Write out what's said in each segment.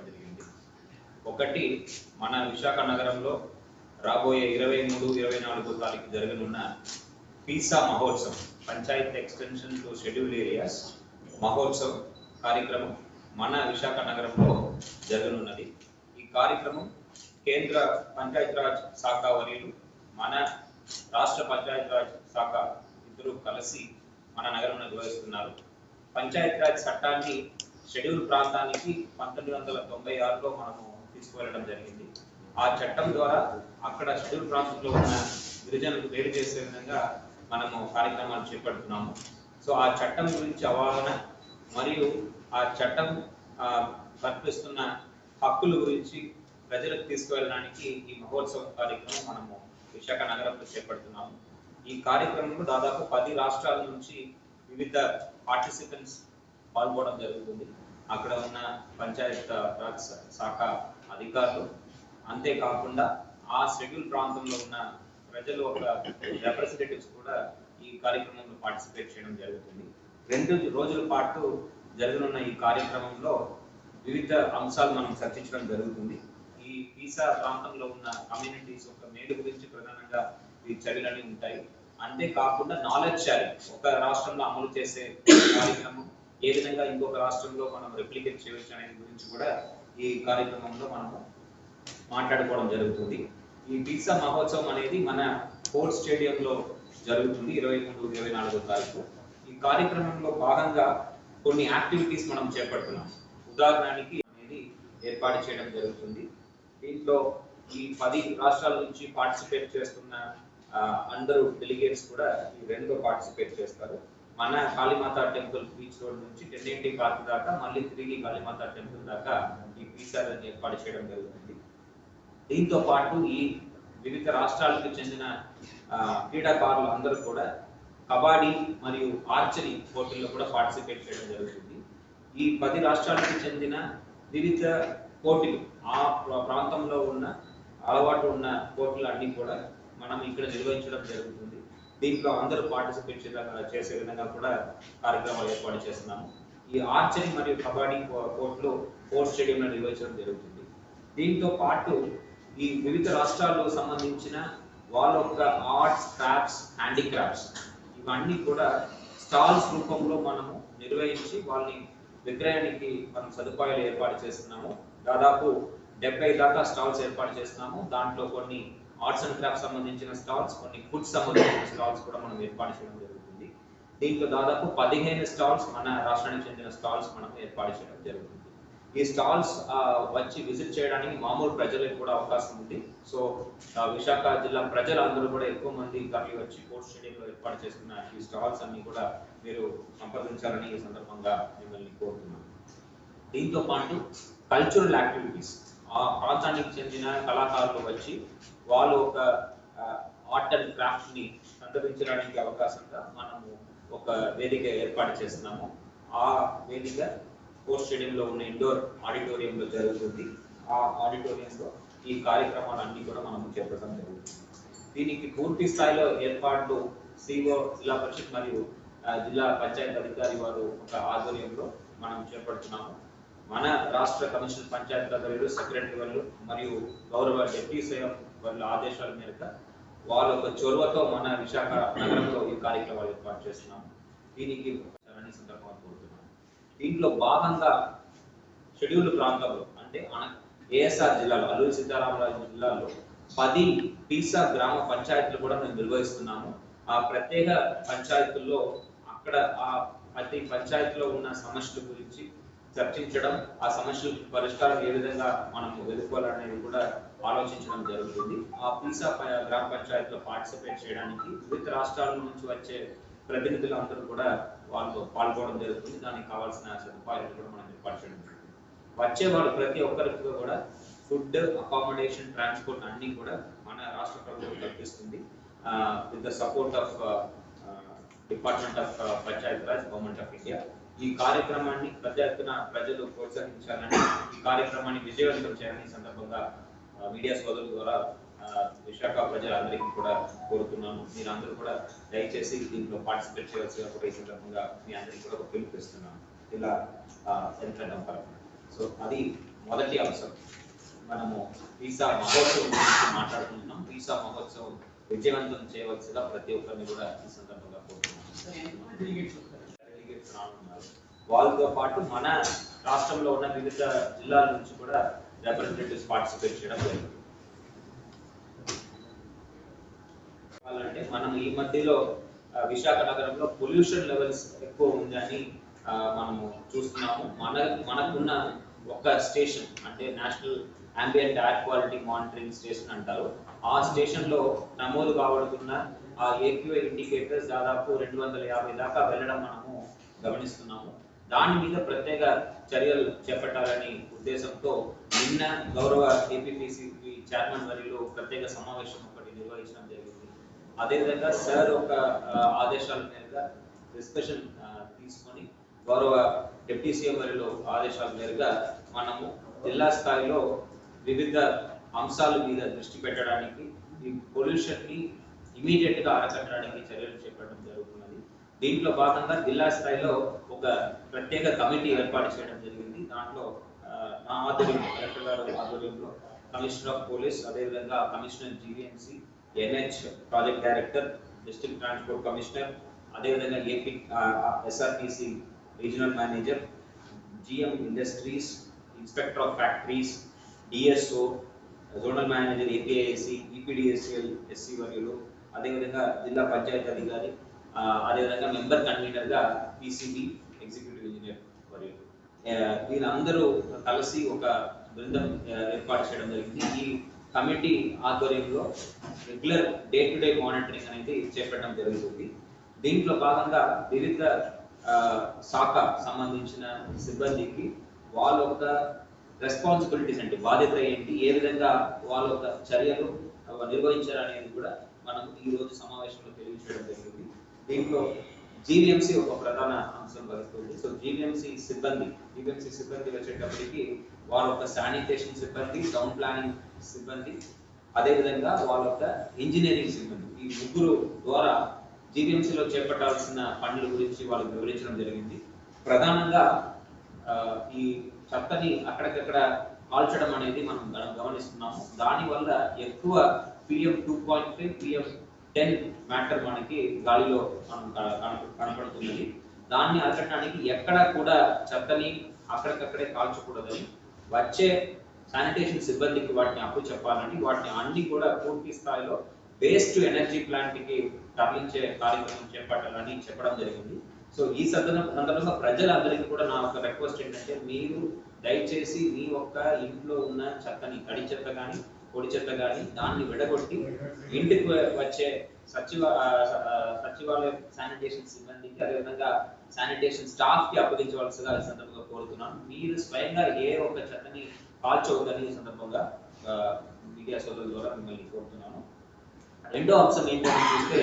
జరిగింది. ఒకటి, మన విశాఖ నగరంలో రాబోయే 23-24 తారీఖు జరగనున్న Pisa Mahotsav, Panchayat extension to schedule areas Mahotsav కార్యక్రమం మన విశాఖ నగరంలో జరగనున్నది. ఈ కార్యక్రమం కేంద్ర పంచాయతీరాజ్ శాఖ వర్యులు, మన రాష్ట్ర పంచాయతీరాజ్ శాఖ ఇద్దరు కలిసి మన నగరంలో నిర్వహిస్తున్నారు. పంచాయతీరాజ్ చట్టాన్ని షెడ్యూల్ ప్రాంతానికి 1996లో మనము తీసుకువెళ్ళడం జరిగింది. ఆ చట్టం ద్వారా అక్కడ షెడ్యూల్ ప్రాంతంలో ఉన్న గిరిజనులకు వేరు చేసే విధంగా మనము కార్యక్రమాలు చేపడుతున్నాము. సో ఆ చట్టం గురించి అవగాహన మరియు ఆ చట్టం కల్పిస్తున్న హక్కుల గురించి ప్రజలకు తీసుకువెళ్ళడానికి ఈ మహోత్సవం కార్యక్రమం మనము విశాఖ నగరంలో చేపడుతున్నాము. ఈ కార్యక్రమంలో దాదాపు 10 రాష్ట్రాల నుంచి వివిధ పార్టిసిపెంట్స్ పాల్గొనడం జరుగుతుంది. అక్కడ ఉన్న పంచాయత్ రాజ్ శాఖ అధికారులు, అంతేకాకుండా ఆ షెడ్యూల్ ప్రాంతంలో ఉన్న ప్రజలు ఒక రిప్రజెంటేటివ్స్ కూడా ఈ కార్యక్రమంలో పార్టిసిపేట్ చేయడం జరుగుతుంది. 2 రోజుల పాటు జరగనున్న ఈ కార్యక్రమంలో వివిధ అంశాలు మనం చర్చించడం జరుగుతుంది. ఈ పీసా ప్రాంతంలో ఉన్న కమ్యూనిటీస్ యొక్క మేలు గురించి ప్రధానంగా ఈ చర్యలన్నీ ఉంటాయి. అంతేకాకుండా నాలెడ్జ్ షేరింగ్, ఒక రాష్ట్రంలో అమలు చేసే కార్యక్రమం ఏ విధంగా ఇంకొక రాష్ట్రంలో మనం రెప్లికేట్ చేయవచ్చు అనే గురించి కూడా ఈ కార్యక్రమంలో మనము మాట్లాడుకోవడం జరుగుతుంది. ఈ పీసా మహోత్సవం అనేది మన స్పోర్ట్స్ స్టేడియంలో జరుగుతుంది 23-24 తారీఖు. ఈ కార్యక్రమంలో భాగంగా కొన్ని యాక్టివిటీస్ మనం చేపడుతున్నాం. ఉదాహరణకి అనేది ఏర్పాటు చేయడం జరుగుతుంది. దీంట్లో ఈ 10 రాష్ట్రాల నుంచి పార్టిసిపేట్ చేస్తున్న అందరూ డెలిగేట్స్ కూడా ఈ రెండులో పార్టిసిపేట్ చేస్తారు. మన కాళీమాత టెంపుల్ బీచ్ రోడ్ నుంచి 1080 పార్క్ దాకా, మళ్ళీ తిరిగి కాళీమాత టెంపుల్ దాకా ఈ పీసాలను ఏర్పాటు చేయడం జరుగుతుంది. దీంతో పాటు ఈ వివిధ రాష్ట్రాలకు చెందిన క్రీడాకారులు అందరూ కూడా కబడ్డీ మరియు ఆర్చరీ పోటీల్లో కూడా పార్టిసిపేట్ చేయడం జరుగుతుంది. ఈ 10 రాష్ట్రాలకు చెందిన వివిధ పోటీలు, ఆ ప్రాంతంలో ఉన్న అలవాటు ఉన్న పోటీలు అన్ని కూడా మనం ఇక్కడ నిర్వహించడం జరుగుతుంది. దీంట్లో అందరూ పార్టిసిపేట్ చేసే విధంగా కూడా కార్యక్రమాలు ఏర్పాటు చేస్తున్నాము. ఈ ఆర్చరీ మరియు కబడ్డీ పోటీలు స్పోర్ట్స్ స్టేడియంలో నిర్వహించడం జరుగుతుంది. దీంతో పాటు ఈ వివిధ రాష్ట్రాలకు సంబంధించిన వాళ్ళ యొక్క ఆర్ట్స్, క్రాఫ్ట్స్, హ్యాండీక్రాఫ్ట్స్ ఇవన్నీ కూడా స్టాల్స్ రూపంలో మనము నిర్వహించి వాళ్ళని విక్రయానికి మనం సదుపాయాలు ఏర్పాటు చేస్తున్నాము. దాదాపు 70 దాకా స్టాల్స్ ఏర్పాటు చేస్తున్నాము. దాంట్లో కొన్ని ఆర్ట్స్ అండ్ క్రాఫ్ట్స్ సంబంధించిన స్టాల్స్, కొన్ని ఫుడ్ సంబంధించిన స్టాల్స్ కూడా మనం ఏర్పాటు చేయడం జరుగుతుంది. దీంట్లో దాదాపు 15 స్టాల్స్ మన రాష్ట్రానికి చెందిన స్టాల్స్ మనం ఏర్పాటు చేయడం జరుగుతుంది. ఈ స్టాల్స్ వచ్చి విజిట్ చేయడానికి మామూలు ప్రజలకు కూడా అవకాశం ఉంది. సో విశాఖ జిల్లా ప్రజలందరూ కూడా ఎక్కువ మంది తరలి వచ్చి స్పోర్ట్స్ స్టేడియంలో ఏర్పాటు చేస్తున్న ఈ స్టాల్స్ అన్ని కూడా మీరు సంప్రదించాలని ఈ సందర్భంగా మిమ్మల్ని కోరుతున్నాను. దీంతో పాటు కల్చరల్ యాక్టివిటీస్, ఆ ప్రాంతానికి చెందిన కళాకారులు వచ్చి వాళ్ళు ఒక ఆర్ట్ అండ్ క్రాఫ్ట్ ని సందర్శించడానికి అవకాశంగా మనము ఒక వేదిక ఏర్పాటు చేస్తున్నాము. ఆ వేదిక స్పోర్ట్స్ స్టేడియంలో ఉన్న ఇండోర్ ఆడిటోరియంలో జరుగుతుంది. ఆ ఆడిటోరియంలో ఈ కార్యక్రమాలన్నీ కూడా మనం చేపట్టడం జరుగుతుంది. దీనికి పూర్తి స్థాయిలో ఏర్పాట్లు సిఓ, జిల్లా పరిషత్ మరియు జిల్లా పంచాయత్ అధికారి వారు ఒక ఆధ్వర్యంలో మనం చేపడుతున్నాము. మన రాష్ట్ర కమిషనర్ పంచాయత్ అధికారులు, సెక్రటరీ వాళ్ళు మరియు గౌరవ డిప్యూటీ సీఎం వాళ్ళ ఆదేశాల మేరకు వాళ్ళ ఒక చొరవతో మన విశాఖ నగరంలో ఈ కార్యక్రమాలు ఏర్పాటు చేస్తున్నాము. దీనికి సందర్భంగా కోరుతున్నాము. దీంట్లో భాగంగా షెడ్యూల్ ప్రాంతంలో అంటే ఏఎస్ఆర్ జిల్లాలో, అల్లూరి సీతారామరాజు జిల్లాలో 10 పీసా గ్రామ పంచాయతీలు కూడా మేము నిర్వహిస్తున్నాము. ఆ ప్రత్యేక పంచాయతీల్లో అక్కడ ఆ ప్రతి పంచాయతీలో ఉన్న సమస్యల గురించి చర్చించడం, ఆ సమస్యల పరిష్కారం ఏ విధంగా మనం ఎదుర్కోవాలనేది కూడా ఆలోచించడం జరుగుతుంది. ఆ పీసా గ్రామ పంచాయతీలో పార్టిసిపేట్ చేయడానికి వివిధ రాష్ట్రాల నుంచి వచ్చే ప్రతినిధులు అందరూ కూడా వాళ్ళు పాల్గొనడం జరుగుతుంది. దానికి కావాల్సిన సదుపాయాలు కూడా మనం ఏర్పాటు చేయడం జరుగుతుంది. వచ్చే వాళ్ళు ప్రతి ఒక్కరికి కూడా ఫుడ్, అకామిడేషన్, ట్రాన్స్పోర్ట్ అన్ని కూడా మన రాష్ట్ర ప్రభుత్వం కల్పిస్తుంది. With the support of department of Panchayat Raj, government of India. ఈ కార్యక్రమాన్ని పెద్ద ఎత్తున ప్రజలు ప్రోత్సహించాలని, ఈ కార్యక్రమాన్ని విజయవంతం చేయాలని సందర్భంగా మీడియా సోదరుల ద్వారా విశాఖ ప్రజలందరికీ కూడా కోరుతున్నాను. మీరందరూ కూడా దయచేసి దీంట్లో పార్టిసిపేట్ చేయవలసిగా కూడా ఈ సందర్భంగా మీ అందరికీ కూడా ఒక పిలుపునిస్తున్నాను ఇలా యంత్రాంగం పరంగా. సో అది మొదటి అంశం మనము వీసా మహోత్సవం గురించి మాట్లాడుకుంటున్నాం. వీసా మహోత్సవం విజయవంతం చేయవలసిగా ప్రతి ఒక్కరిని కూడా ఈ సందర్భంగా కోరుతున్నాం. డెలిగేట్స్ రానున్నారు. వాళ్ళతో పాటు మన రాష్ట్రంలో ఉన్న వివిధ జిల్లాల నుంచి కూడా రిప్రజెంటేటివ్స్ పార్టిసిపేట్ చేయడం జరిగింది. అంటే మనం ఈ మధ్యలో విశాఖ నగరంలో పొల్యూషన్ లెవెల్స్ ఎక్కువ ఉందని మనము చూస్తున్నాము. మనకున్న ఒక స్టేషన్ అంటే national ambient air quality monitoring station అంటారు. ఆ స్టేషన్ లో నమోదు కాబడుతున్న ఆ AQI ఇండికేటర్స్ దాదాపు 250 దాకా వెళ్ళడం మనము గమనిస్తున్నాము. దాని మీద ప్రత్యేక చర్యలు చేపట్టాలని ఉద్దేశంతో నిన్న గౌరవ APPCB చైర్మన్ వర్యులు ప్రత్యేక సమావేశం ఒకటి నిర్వహించడం జరిగింది. అదేవిధంగా సార్ ఒక ఆదేశాల మేరకు డిస్కషన్ తీసుకొని గౌరవ డిప్యూటీ సీఎం వర్యులు ఆదేశాల మేరకు మనము జిల్లా స్థాయిలో వివిధ అంశాల మీద దృష్టి పెట్టడానికి ఈ పొల్యూషన్ ని ఇమీడియట్ గా అరికట్టడానికి చర్యలు చేపట్టడం జరుగుతున్నది. దీంట్లో భాగంగా జిల్లా స్థాయిలో ఒక ప్రత్యేక కమిటీ ఏర్పాటు చేయడం జరిగింది. దాంట్లో నా ఆధ్వర్యంలో కలెక్టర్ గారు ఆధ్వర్యంలో కమిషనర్ ఆఫ్ పోలీస్, అదేవిధంగా commissioner GVMC, NH project director, district transport commissioner, అదేవిధంగా AP SRTC regional manager, GM industries, inspector of factories, DSO, zonal manager APIC, EPDSL SC వర్యులు, అదేవిధంగా జిల్లా పంచాయతీ అధికారి, అదేవిధంగా మెంబర్ కన్వీనర్ గా PCB ఎగ్జిక్యూటివ్ ఇంజనీర్ వర్యులు, వీళ్ళందరూ కలిసి ఒక బృందం ఏర్పాటు చేయడం జరిగింది. ఈ కమిటీ ఆధ్వర్యంలో రెగ్యులర్ డే-టు-డే మానిటరింగ్ అనేది చేపట్టడం జరుగుతుంది. దీంట్లో భాగంగా వివిధ శాఖ సంబంధించిన సిబ్బందికి వాళ్ళ యొక్క రెస్పాన్సిబిలిటీస్ అంటే బాధ్యత ఏంటి, ఏ విధంగా వాళ్ళ యొక్క చర్యలు నిర్వహించాలనేది కూడా మనం ఈ రోజు సమావేశంలో తెలియజేయడం జరిగింది. దీంట్లో GVMC ఒక ప్రధాన అంశం వహిస్తుంది. సో GVMC సిబ్బంది వచ్చేటప్పటికి వాళ్ళ యొక్క శానిటేషన్ సిబ్బంది, టౌన్ ప్లానింగ్ సిబ్బంది, అదేవిధంగా వాళ్ళ యొక్క ఇంజనీరింగ్ సిబ్బంది, ఈ ముగ్గురు ద్వారా GVMCలో చేపట్టాల్సిన పనుల గురించి వాళ్ళకి వివరించడం జరిగింది. ప్రధానంగా ఈ చెత్తని అక్కడికక్కడ కాల్చడం అనేది మనం గమనిస్తున్నాము. దానివల్ల ఎక్కువ PM2.5, PM10 మ్యాటర్ మనకి గాలిలో కనపడుతున్నది. దాన్ని అరకడానికి ఎక్కడ కూడా చెత్తని అక్కడికక్కడే కాల్చకూడదని, వచ్చే శానిటేషన్ సిబ్బందికి వాటిని అప్పు చెప్పాలని, వాటిని అన్ని కూడా పూర్తి స్థాయిలో వేస్ట్ ఎనర్జీ ప్లాంట్ కి తరలించే కార్యక్రమం చేపట్టాలని చెప్పడం జరిగింది. సో ఈ సందర్భంగా ప్రజలందరికీ కూడా నా ఒక రిక్వెస్ట్ ఏంటంటే, మీరు దయచేసి మీ యొక్క ఇంట్లో ఉన్న చెత్తని, తడి చెత్త కానీ పొడి చెత్త కానీ దాన్ని విడగొట్టి ఇంటికి వచ్చే సచివాలయ శానిటేషన్ సిబ్బందికి, అదేవిధంగా శానిటేషన్ స్టాఫ్ కి అప్పగించవలసిగా ఈ సందర్భంగా కోరుతున్నాను. మీరు స్వయంగా ఏ ఒక్క చెత్తని కాల్చవద్దని ఈ సందర్భంగా మీడియా సోదరుల ద్వారా మిమ్మల్ని కోరుతున్నాను. రెండో అంశం ఏంటంటే చూస్తే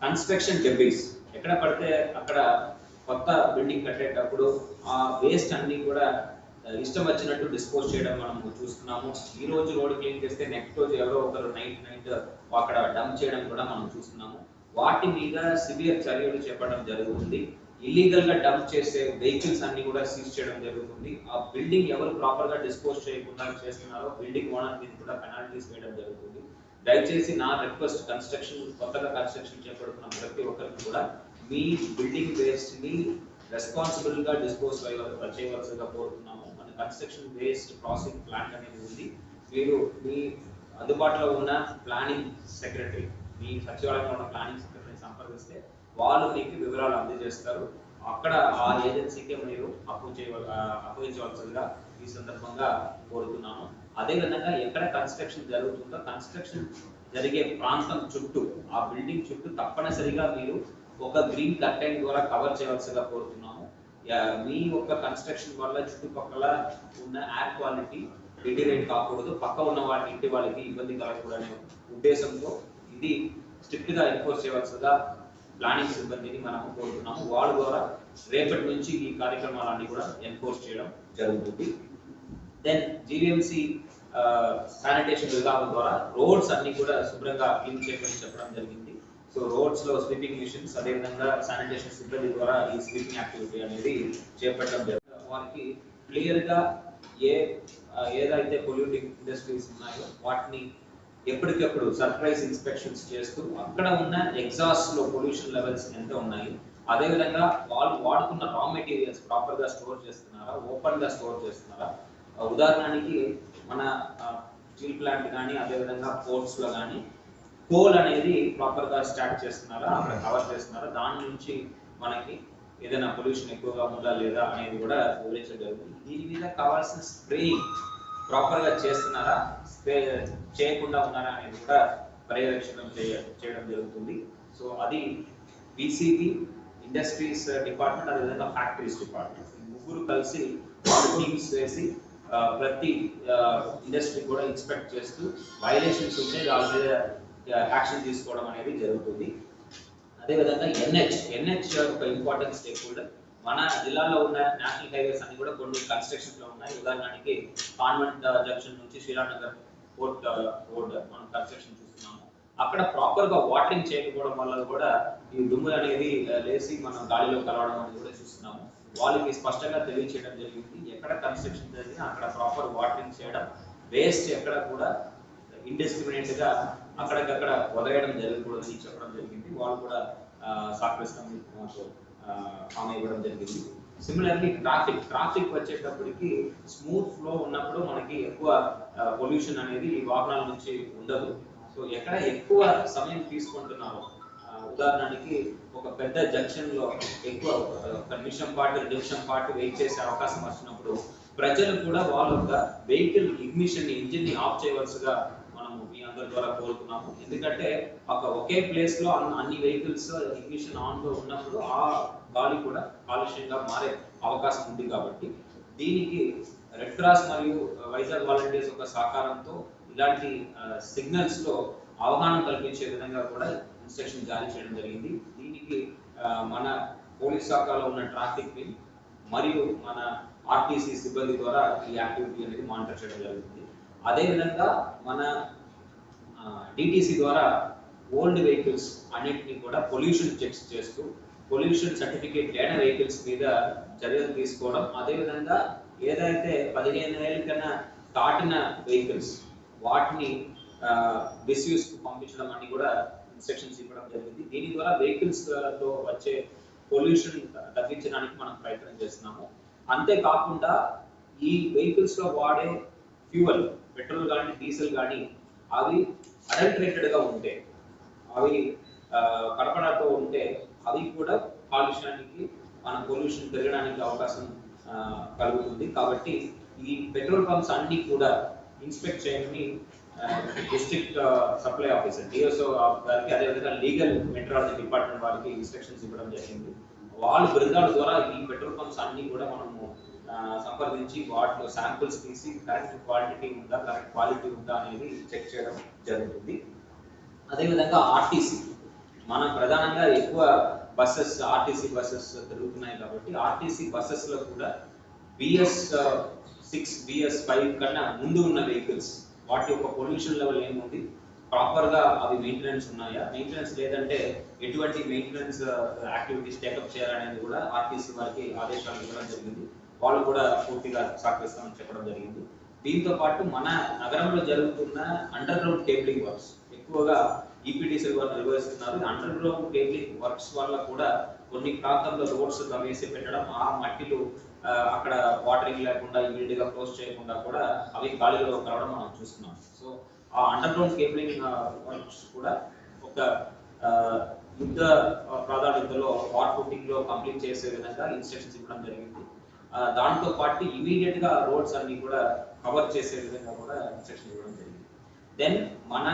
కన్స్ట్రక్షన్ డెబ్రీస్. ఎక్కడ పడితే అక్కడ కొత్త బిల్డింగ్ కట్టేటప్పుడు ఆ వేస్ట్ అన్ని కూడా ఇష్టం వచ్చినట్టు డిస్పోజ్ చేయడం మనం చూస్తున్నాము. ఈ రోజు రోడ్ క్లీన్ చేస్తే నెక్స్ట్ రోజు ఎవరో ఒకరు నైట్ అక్కడ డంప్ చేయడం కూడా మనం చూస్తున్నాము. వాటి మీద సివియర్ చర్యలు చేపట్టడం జరుగుతుంది. ఇల్లీగల్ గా డంప్ చేసే వెహికల్స్ అన్ని కూడా సీజ్ చేయడం జరుగుతుంది. ఆ బిల్డింగ్ ఎవరు ప్రాపర్ గా డిస్పోజ్ చేయకుండా చేస్తున్నారో బిల్డింగ్ ఓనర్ మీద కూడా పెనాల్టీస్ వేయడం జరుగుతుంది. దయచేసి నా రిక్వెస్ట్, కొత్తగా కన్స్ట్రక్షన్ చేపడుతున్న ప్రతి ఒక్కరికి కూడా మీ బిల్డింగ్ వేస్ట్ ని రెస్పాన్సిబుల్ గా డిస్పోజ్ చేయవలసిగా కోరుతున్నాము. మన కన్స్ట్రక్షన్ వేస్ట్ ప్రాసెసింగ్ ప్లాంట్ అనేది ఉంది. మీరు మీ అందుబాటులో ఉన్న ప్లానింగ్ సెక్రటరీ, మీ సచివాలయంలో ఉన్న ప్లానింగ్ సెక్రటరీని సంప్రదిస్తే వాళ్ళు మీకు వివరాలు అందజేస్తారు. అక్కడ ఆ ఏజెన్సీకి మీరు అప్పగించవలసిగా ఈ సందర్భంగా కోరుతున్నాను. అదేవిధంగా ఎక్కడ కన్స్ట్రక్షన్ జరుగుతుందో కన్స్ట్రక్షన్ జరిగే ప్రాంతం చుట్టూ, ఆ బిల్డింగ్ చుట్టూ తప్పనిసరిగా మీరు ఒక గ్రీన్ కర్టెన్ ద్వారా కవర్ చేయవలసిగా కోరుతున్నాము. మీ యొక్క కన్స్ట్రక్షన్ వల్ల చుట్టుపక్కల ఉన్న ఎయిర్ క్వాలిటీ డిటీరేట్ కాకూడదు, పక్క ఉన్న వాటి ఇంటి వాళ్ళకి ఇబ్బంది కలగకూడదనే ఉద్దేశంతో ఇది స్ట్రిక్ట్ గా ఎన్ఫోర్స్ చేయవలసిగా ప్లానింగ్ సిబ్బందిని మనము కోరుతున్నాము. వాళ్ళ ద్వారా రేపటి నుంచి ఈ కార్యక్రమాలన్నీ కూడా ఎన్ఫోర్స్ చేయడం జరుగుతుంది. దెన్ GVMC శానిటేషన్ విభాగం ద్వారా రోడ్స్ అన్ని కూడా శుభ్రంగా క్లీన్ చేయమని చెప్పడం జరిగింది. సో రోడ్స్ లో స్వీపింగ్ మిషన్స్, అదేవిధంగా శానిటేషన్ సిబ్బంది ద్వారా ఈ స్వీపింగ్ యాక్టివిటీ అనేది చేపట్టడం జరుగుతుంది. వారికి క్లియర్ గా ఏ ఏదైతే పొల్యూటింగ్ ఇండస్ట్రీస్ ఉన్నాయో వాటిని ఎప్పటికప్పుడు సర్ప్రైజ్ ఇన్స్పెక్షన్స్ చేస్తూ అక్కడ ఉన్న ఎగ్జాస్ట్ లో పొల్యూషన్ లెవెల్స్ ఎంత ఉన్నాయి, అదేవిధంగా వాళ్ళు వాడుతున్న రా మెటీరియల్స్ ప్రాపర్ గా స్టోర్ చేస్తున్నారా, ఓపెన్ గా స్టోర్ చేస్తున్నారా. ఉదాహరణకి మన స్టీల్ ప్లాంట్ కానీ అదేవిధంగా పోర్ట్స్ లో కానీ కోల్ అనేది ప్రాపర్ గా స్టార్ట్ చేస్తున్నారా, అక్కడ కవర్ చేస్తున్నారా, దాని నుంచి మనకి ఏదైనా పొల్యూషన్ ఎక్కువగా ఉందా లేదా అనేది కూడా వివరించడం జరుగుతుంది. దీని మీద కావాల్సిన స్ప్రేయింగ్ ప్రాపర్ గా చేస్తున్నారా, స్ప్రే చేయకుండా ఉన్నారా అనేది కూడా పర్యవేక్షణ చేయడం జరుగుతుంది. సో అది పిసిబి, ఇండస్ట్రీస్ డిపార్ట్మెంట్, అదేవిధంగా ఫ్యాక్టరీస్ డిపార్ట్మెంట్ ముగ్గురు కలిసి వాళ్ళు టీమ్స్ వేసి ప్రతి ఇండస్ట్రీ కూడా ఇన్స్పెక్ట్ చేస్తూ వైలేషన్స్ ఉంటే వాళ్ళ మీద యాక్షన్ తీసుకోవడం అనేది జరుగుతుంది. అదేవిధంగా ఎన్హెచ్ ఒక ఇంపార్టెంట్ స్టేక్ హోల్డర్. మన జిల్లాలో ఉన్న నేషనల్ హైవేస్ అన్ని కూడా కొన్ని కన్స్ట్రక్షన్ లో ఉన్నాయి. ఉదాహరణకి కాన్వెంట్ జంక్షన్ నుంచి శ్రీరామ్నగర్ పోర్ట్ రోడ్ మనం కన్స్ట్రక్షన్ చూస్తున్నాము. అక్కడ ప్రాపర్ గా వాటరింగ్ చేయకపోవడం వల్ల కూడా ఈ దుమ్ము అనేది లేసి మనం గాలిలో కలవడం అనేది కూడా చూస్తున్నాము. వాళ్ళకి స్పష్టంగా తెలియచేయడం జరిగింది, ఎక్కడ కన్స్ట్రక్షన్ జరిగినా అక్కడ ప్రాపర్ వాటరింగ్ చేయడం, వేస్ట్ ఎక్కడ కూడా ఇండిస్క్రిమినేట్ గా అక్కడికక్కడ వదిలేయడం జరగకూడదని చెప్పడం జరిగింది. వాళ్ళు కూడా సహకరిస్తామని హామీ ఇవ్వడం జరిగింది. సిమిలర్లీ ట్రాఫిక్ వచ్చేటప్పటికి స్మూత్ ఫ్లో ఉన్నప్పుడు మనకి ఎక్కువ పొల్యూషన్ అనేది ఈ వాహనాల నుంచి ఉండదు. సో ఎక్కడ ఎక్కువ సమయం తీసుకుంటున్నారో, ఉదాహరణకి ఒక పెద్ద జంక్షన్ లో ఎక్కువ ఒక నిమిషం పాటు వెయిట్ చేసే అవకాశం వచ్చినప్పుడు ప్రజలు కూడా వాళ్ళ వెహికల్ ఇంజిన్ ని ఆఫ్ చేయవలసిగా మనము మీ అందరి ద్వారా కోరుతున్నాము. ఎందుకంటే ఒకే ప్లేస్ లో అన్ని వెహికల్స్ ఇగ్నిషన్ ఆన్ లో ఉన్నప్పుడు ఆ గాలి కూడా కాలుష్యంగా మారే అవకాశం ఉంది. కాబట్టి దీనికి రెడ్ క్రాస్ మరియు వైజాగ్ వాలంటీర్స్ ఒక సహకారంతో ఇలాంటి సిగ్నల్స్ లో అవగాహన కల్పించే విధంగా కూడా ఇన్స్ట్రక్షన్ జారీ చేయడం జరిగింది. దీనికి మన పోలీస్ శాఖలో ఉన్న ట్రాఫిక్ వింగ్ మరియు మన ఆర్టీసీ సిబ్బంది ద్వారా ఈ యాక్టివిటీ అనేది మానిటర్ చేయడం జరుగుతుంది. అదేవిధంగా మన డిటిసి ద్వారా ఓల్డ్ వెహికల్స్ అన్నింటినీ కూడా పొల్యూషన్ చెక్స్ చేస్తూ పొల్యూషన్ సర్టిఫికేట్ లేని వెహికల్స్ మీద చర్యలు తీసుకోవడం, అదేవిధంగా ఏదైతే 15 ఏళ్ళ కన్నా దాటిన వెహికల్స్ వాటిని మిస్యూజ్ పంపించడం అని కూడా ఇన్స్ట్రక్షన్స్ ఇవ్వడం జరిగింది. దీని ద్వారా వెహికల్స్ తో వచ్చే పొల్యూషన్ తగ్గించడానికి మనం ప్రయత్నం చేస్తున్నాము. అంతేకాకుండా ఈ వెహికల్స్ లో వాడే ఫ్యూయల్, పెట్రోల్ కానీ డీజిల్ కానీ అవి అడల్టరేటెడ్ గా ఉంటే, అవి కలపడతో ఉంటే అవి కూడా కాలుష్యానికి మన పొల్యూషన్ పెరగడానికి అవకాశం కలుగుతుంది. కాబట్టి ఈ పెట్రోల్ పంప్స్ అన్ని కూడా ఇన్స్పెక్ట్ చేయమని డిస్ట్రిక్ట్ సప్లై ఆఫీసర్ డిఎస్ఓ గారికి, అదేవిధంగా లీగల్ మెట్రాలజీ డిపార్ట్మెంట్ వారికి ఇన్స్ట్రక్షన్స్ ఇవ్వడం జరిగింది. వాళ్ళ బృందాల ద్వారా ఈ పెట్రోల్ పంప్స్ అన్ని కూడా మనము సంప్రదించి వాటిలో శాంపుల్స్ తీసి కరెక్ట్ క్వాలిటీ ఉందా అనేది చెక్ చేయడం జరుగుతుంది. అదేవిధంగా ఆర్టీసీ, మనం ప్రధానంగా ఎక్కువ ఆర్టీసీ బస్సెస్ తిరుగుతున్నాయి కాబట్టి ఆర్టీసీ బస్సెస్ లో కూడా BS6 BS5 కన్నా ముందు ఉన్న వెహికల్స్ వాటి యొక్క పొల్యూషన్ లెవెల్ ఏముంది, ప్రాపర్ గా అవి మెయింటెనెన్స్ ఉన్నాయా, మెయింటెనెన్స్ లేదంటే ఎటువంటి మెయింటెనెన్స్ యాక్టివిటీస్ టేకప్ చేయాలనేది కూడా ఆర్టీసీ వారికి ఆదేశాలు ఇవ్వడం జరిగింది. వాళ్ళు కూడా పూర్తిగా సహకరిస్తామని చెప్పడం జరిగింది. దీంతో పాటు మన నగరంలో జరుగుతున్న అండర్ గ్రౌండ్ కేబులింగ్ వర్క్స్ ఎక్కువగా ఈపీటీసీ వారు నిర్వహిస్తున్నారు. అండర్ గ్రౌండ్ కేబులింగ్ వర్క్స్ వల్ల కూడా కొన్ని ప్రాంతాల్లో రోడ్స్ వేసి పెట్టడం, ఆ మట్టిలు అక్కడ వాటరింగ్ లేకుండా ఇమీడియట్ గా క్లోజ్ చేయకుండా కూడా అవి గాలిలో కలవడం మనం చూస్తున్నాం. సో ఆ అండర్ గ్రౌండ్ కేబులింగ్ వర్క్స్ కూడా ఒక యుద్ధ ప్రాధాన్యతలో వార్ఫుటింగ్ లో కంప్లీట్ చేసే విధంగా ఇన్స్ట్రక్షన్స్ ఇవ్వడం జరిగింది. దాంతో పాటు ఇమీడియట్ గా రోడ్స్ అన్ని కూడా కవర్ చేసే విధంగా కూడా ఇన్స్ట్రక్షన్ ఇవ్వడం జరిగింది. దెన్ మన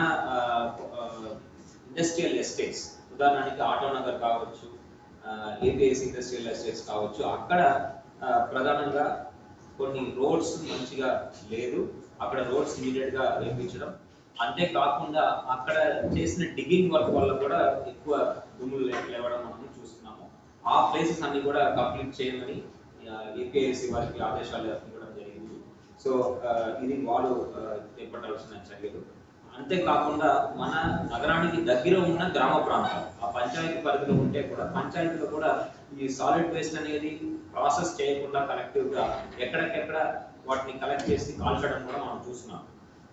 ఇండస్ట్రియల్ ఎస్టేట్స్, ఉదాహరణకి ఆటోనగర్ కావచ్చు, ఏపీఎస్ ఇండస్ట్రియల్ ఎస్టేట్స్ కావచ్చు, అక్కడ ప్రధానంగా కొన్ని రోడ్స్ మంచిగా లేదు, అక్కడ రోడ్స్ ఇమీడియట్ గా వేయించడం. అంతేకాకుండా అక్కడ చేసిన డిగ్గింగ్ వర్క్ వల్ల కూడా ఎక్కువ దుమ్ములు లేవడం మనం చూస్తున్నాము. ఆ ప్లేసెస్ అన్ని కూడా కంప్లీట్ చేయమని ఏపీఎస్సీ వారికి ఆదేశాలు ఇవ్వడం జరిగింది. సో ఇది వాళ్ళు చేపట్టాల్సిన చర్యలు. అంతేకాకుండా మన నగరానికి దగ్గర ఉన్న గ్రామ ప్రాంతాలు, ఆ పంచాయతీ పరిధిలో ఉంటే కూడా పంచాయతీలో కూడా ఈ సాలిడ్ వేస్ట్ అనేది ప్రాసెస్ చేయకుండా కలెక్టివ్ గా ఎక్కడికెక్కడ వాటిని కలెక్ట్ చేసి కాల్చడం కూడా మనం చూస్తున్నాం.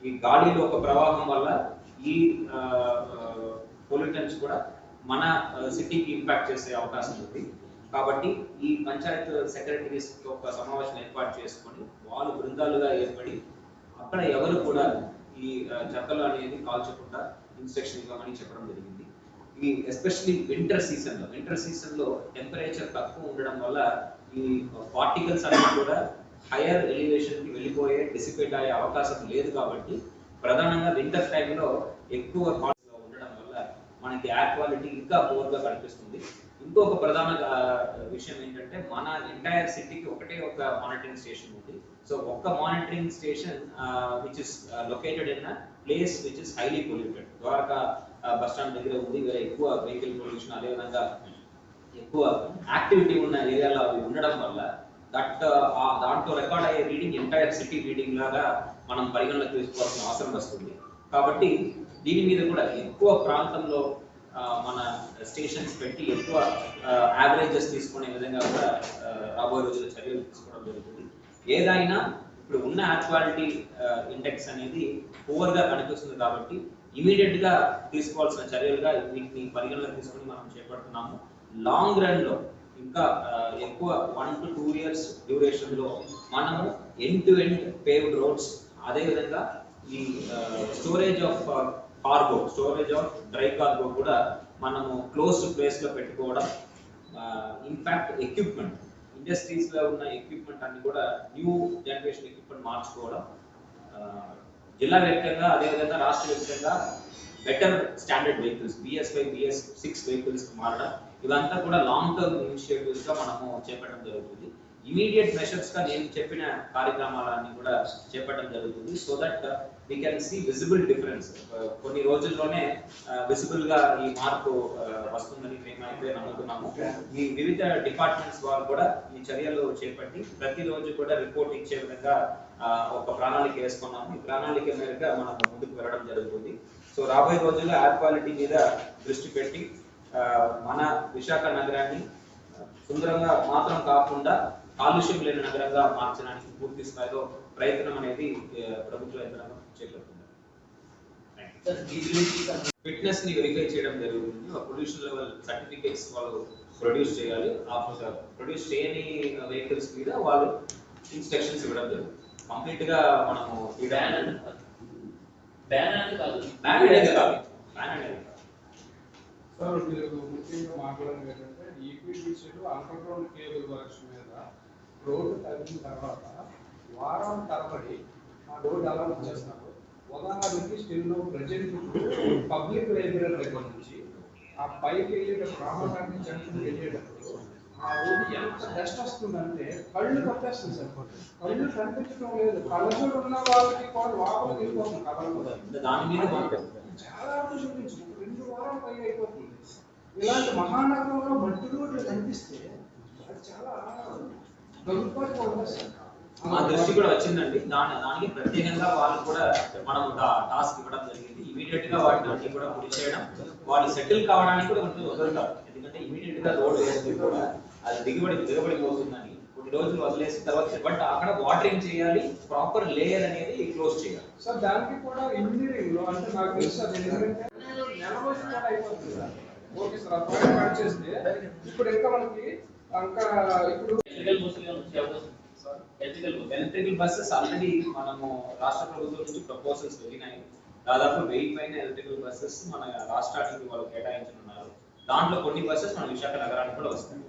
ఈ గాలిలో ఒక ప్రవాహం వల్ల ఈ పొల్యూటెంట్స్ కూడా మన సిటీకి ఇంపాక్ట్ చేసే అవకాశం ఉంది. కాబట్టి ఈ పంచాయత్ సెక్రటరీస్ ఒక సమావేశం ఏర్పాటు చేసుకొని వాళ్ళు బృందాలుగా ఏర్పడి అక్కడ ఎవరు కూడా ఈ చెత్తలు అనేది కాల్చకుండా ఇన్స్ట్రక్షన్ ఇవ్వమని చెప్పడం జరిగింది. ఈ ఎస్పెషల్లీ వింటర్ సీజన్ లో టెంపరేచర్ తక్కువ ఉండడం వల్ల ఈ పార్టికల్స్ అనేవి కూడా హైయర్ ఎలివేషన్ కి వెళ్ళిపోయే డిసిపేట్ అయ్యే అవకాశం లేదు. కాబట్టి ప్రధానంగా వింటర్ టైంలో ఎక్కువ ఉండడం వల్ల మనకి ఎయిర్ క్వాలిటీ ఇంకా పూర్ గా కనిపిస్తుంది. ఇంకొక ప్రధాన విషయం ఏంటంటే మన ఎంటైర్ సిటీకి ఒకటే ఒక మానిటరింగ్ స్టేషన్ ఉంది. సో ఒక్క monitoring station which is located in place which is highly polluted. Dwarka bus stand దగ్గర ఉంది. వేరే ఎక్కువ వెహికల్ పొల్యూషన్, అదేవిధంగా ఎక్కువ యాక్టివిటీ ఉన్న ఏరియాలో అవి ఉండడం వల్ల దాంట్లో రికార్డ్ అయ్యే రీడింగ్ ఎంటైర్ సిటీ రీడింగ్ లాగా మనం పరిగణలోకి తీసుకోవాల్సిన అవసరం వస్తుంది. కాబట్టి దీని మీద కూడా ఎక్కువ ప్రాంతంలో మన స్టేషన్స్ పెట్టి ఎక్కువ యావరేజెస్ తీసుకునే విధంగా కూడా రాబోయే రోజుల్లో చర్యలు తీసుకోవడం జరుగుతుంది. ఏదైనా ఇప్పుడు ఉన్న ఎయిర్ క్వాలిటీ ఇండెక్స్ అనేది పూర్ గా కనిపిస్తుంది. కాబట్టి ఇమీడియట్ గా తీసుకోవాల్సిన చర్యలుగా వీటిని పరిగణలోకి తీసుకుని మనం చేపడుతున్నాము. లాంగ్ రన్ లో ఇంకా ఎక్కువ 1 to 2 years డ్యూరేషన్ లో మనము end to end paved roads, అదేవిధంగా ఈ స్టోరేజ్ ఆఫ్ డ్రై కార్గో కూడా మనము క్లోజ్డ్ ప్లేస్ లో పెట్టుకోవడం. ఇన్ఫాక్ట్ ఎక్విప్మెంట్ ఇండస్ట్రీస్ లో ఉన్న ఎక్విప్మెంట్ అన్ని కూడా న్యూ జనరేషన్ ఎక్విప్మెంట్ మార్చుకోవడం, జిల్లా వ్యాప్తంగా అదేవిధంగా రాష్ట్ర వ్యాప్తంగా better standard vehicles BS5, BS6 vehicles మారడం, ఇదంతా కూడా లాంగ్ టర్మ్ ఇనిషియేటివ్స్ గా మనము చేపట్టడం జరుగుతుంది. ఇమీడియట్ మెషర్స్ గా నేను చెప్పిన కార్యక్రమాలన్నీ కూడా చేపట్టడం జరుగుతుంది. So that we can see visible difference. కొన్ని రోజుల్లోనే విజిబుల్ గా ఈ మార్పు వస్తుందని మేమైతే నమ్ముతున్నాము. ఈ వివిధ డిపార్ట్మెంట్స్ వారు కూడా ఈ చర్యలు చేపట్టి ప్రతిరోజు కూడా రిపోర్ట్ ఇచ్చే విధంగా ఒక ప్రణాళిక వేసుకున్నాము. ఈ ప్రణాళిక మేరకు మనం ముందుకు వెళ్ళడం జరుగుతుంది. సో రాబోయే రోజుల్లో ఎయిర్ క్వాలిటీ మీద దృష్టి పెట్టి మన విశాఖ నగరాన్ని సుందరంగా మాత్రం కాకుండా కాలుష్యం లేని నగరంగా మార్చడానికి పూర్తి స్థాయిలో ప్రయత్నం అనేది ప్రభుత్వ యంత్రాంగం చేపడుతుంది. ఫిట్నెస్ ని వెరిఫై చేయడం జరుగుతుంది. పొల్యూషన్ లెవెల్ సర్టిఫికేట్స్ వాళ్ళు ప్రొడ్యూస్ చేయాలి. ఆ ప్రొడ్యూస్ చేయని వెహికల్స్ మీద వాళ్ళు ఇన్స్ట్రక్షన్స్ ఇవ్వడం జరుగుతుంది. కంప్లీట్ గా మనము బ్యాన్ అనేది కాదు. సార్ మీరు ముఖ్యంగా మాట్లాడడం ఏంటంటే ఈక్విటీసీలు అండర్ గ్రౌండ్ కేబుల్ వర్క్స్ మీద రోడ్డు తగ్గిన తర్వాత వారం తరబడి ఆ రోడ్డు అలా వచ్చేస్తారు. ఉదాహరణకి స్టిల్ ప్రజెంట్ పబ్లిక్ లైబ్రరీ దగ్గర నుంచి ఆ పైకి వెళ్ళేటప్పుడు రామగారిని జంక్షన్ వెళ్ళేటప్పుడు ఆ రోడ్డు ఎంత డస్ట్ వస్తుందంటే కళ్ళు కప్పేస్తుంది సార్. కళ్ళు కనిపించడం లేదు. కళ్ళజోడు ఉన్న వాళ్ళకి కూడా లోపలికి వెళ్ళిపోతుంది కళ్ళ. చాలా చూపించు 2 వారాలు పైగా అయిపోతుంది. ఇలాంటి మహానగరంలో మట్టి రోడ్లు కనిపిస్తే అది చాలా గొప్పగా ఉంటుంది సార్. మా దృష్టి కూడా వచ్చిందండి. దానికి ప్రత్యేకంగా వాళ్ళు కూడా మనం టాస్క్ ఇవ్వడం జరిగింది. ఇమీడియట్ గా వాటిని కూడా పూర్తి చేయడం, వాళ్ళు సెటిల్ కావడానికి కూడా కొంచెం వదులుతారు. ఎందుకంటే ఇమీడియట్ గా రోడ్ వేస్తే కూడా అది దిగబడిపోతుందని కొన్ని రోజులు వదిలేసి తర్వాత బట్ అక్కడ వాటరింగ్ చేయాలి, ప్రాపర్ లేయర్ అనేది క్లోజ్ చేయాలి. సార్ దానికి కూడా ఇంజనీరింగ్ లో అంటే నాకు తెలుసు అది ఎందుకంటే నెల రోజులు కూడా అయిపోతుంది సార్. ఓకే సార్ ఆ పాయింట్ కట్ చేస్తే ఇప్పుడు ఇంకా మనకి ఇంకా ఇప్పుడు ఎలక్ట్రికల్ బస్సెస్ ఆల్రెడీ మనము రాష్ట్ర ప్రభుత్వం నుంచి ప్రపోజల్స్ వెళ్ళినాయి. దాదాపు 1000 పైన ఎలక్ట్రికల్ బస్సెస్ మన రాష్ట్రానికి వాళ్ళు కేటాయించనున్నారు. దాంట్లో కొన్ని బస్సెస్ మన విశాఖ నగరానికి కూడా వస్తాయి.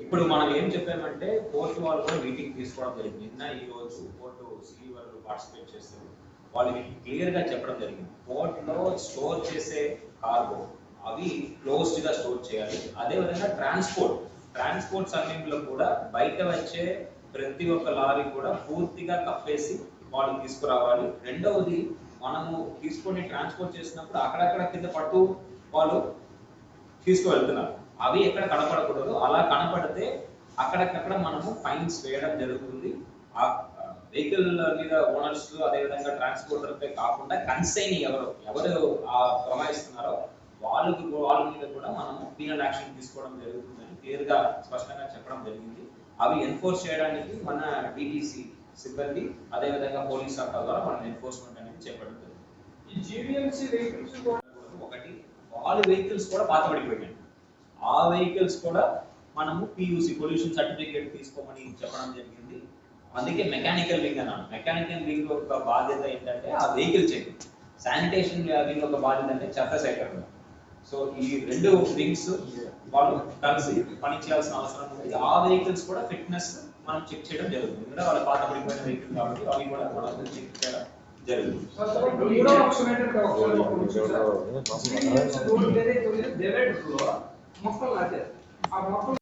ఇప్పుడు మనం ఏం చెప్పామంటే కోర్టు వాళ్ళు కూడా మీటింగ్ తీసుకోవడం జరిగింది. నిన్న ఈ రోజు కోర్టు సిఈ వాళ్ళు పార్టిసిపేట్ చేస్తారు. వాళ్ళకి క్లియర్ గా చెప్పడం జరిగింది. పోర్ట్ లో స్టోర్ చేసే కార్గో అవి క్లోజ్డ్ గా స్టోర్ చేయాలి. అదే విధంగా ట్రాన్స్పోర్ట్ సమయంలో కూడా బయట వచ్చే ప్రతి ఒక్క లారీ కూడా పూర్తిగా కప్పేసి వాళ్ళు తీసుకురావాలి. రెండవది మనము తీసుకొని ట్రాన్స్పోర్ట్ చేసినప్పుడు అక్కడక్కడ కింద పట్టు వాళ్ళు తీసుకువెళ్తున్నారు. అవి ఎక్కడ కనపడకూడదు. అలా కనపడితే అక్కడక్కడ మనము ఫైన్స్ వేయడం జరుగుతుంది. ఆ వెహికల్ మీద ఓనర్స్ అదేవిధంగా ట్రాన్స్పోర్టర్ పై కాకుండా కన్సైన్ ఎవరు ప్రమాయిస్తున్నారో వాళ్ళ మీద కూడా మనం పీనల్ యాక్షన్ తీసుకోవడం జరుగుతుందని క్లియర్ గా స్పష్టంగా చెప్పడం జరిగింది. అవి ఎన్ఫోర్స్ చేయడానికి మన డిటిసి సిబ్బంది అదేవిధంగా పోలీస్ శాఖ ద్వారా మనం ఎన్ఫోర్స్మెంట్ అనేది చేపట్టడం జరిగింది. ఈ జీవీఎంసీ వెహికల్స్ ఒకటి వాళ్ళ వెహికల్స్ కూడా పాతబడిపోయాయి. ఆ వెహికల్స్ కూడా మనము పియూసి పొల్యూషన్ సర్టిఫికేట్ తీసుకోమని చెప్పడం జరిగింది. అందుకే మెకానికల్ వింగ్ అన్నాను. మెకానికల్ వింగ్ యొక్క బాధ్యత ఏంటంటే ఆ వెహికల్ చెక్, శానిటేషన్ వింగ్ యొక్క బాధ్యత అంటే చెత్త సేకరణ. సో ఈ రెండు వింగ్స్ వాళ్ళు కలిసి పని చేయాల్సిన అవసరం ఉంది. ఆ వెహికల్స్ కూడా ఫిట్నెస్ మనం చెక్ చేయడం జరుగుతుంది. ఎందుకంటే వాళ్ళ పాత పడిపోయిన వెహికల్ కాబట్టి అవి కూడా మనం చెక్ చేయడం జరుగుతుంది. మూడో ఆప్షన్ ఏంటంటే జీవీఎంసీ రోడ్ ఏదైతే ఉందో డివైడర్ లో మొక్కలు నాటారు. ఆ మొక్కలు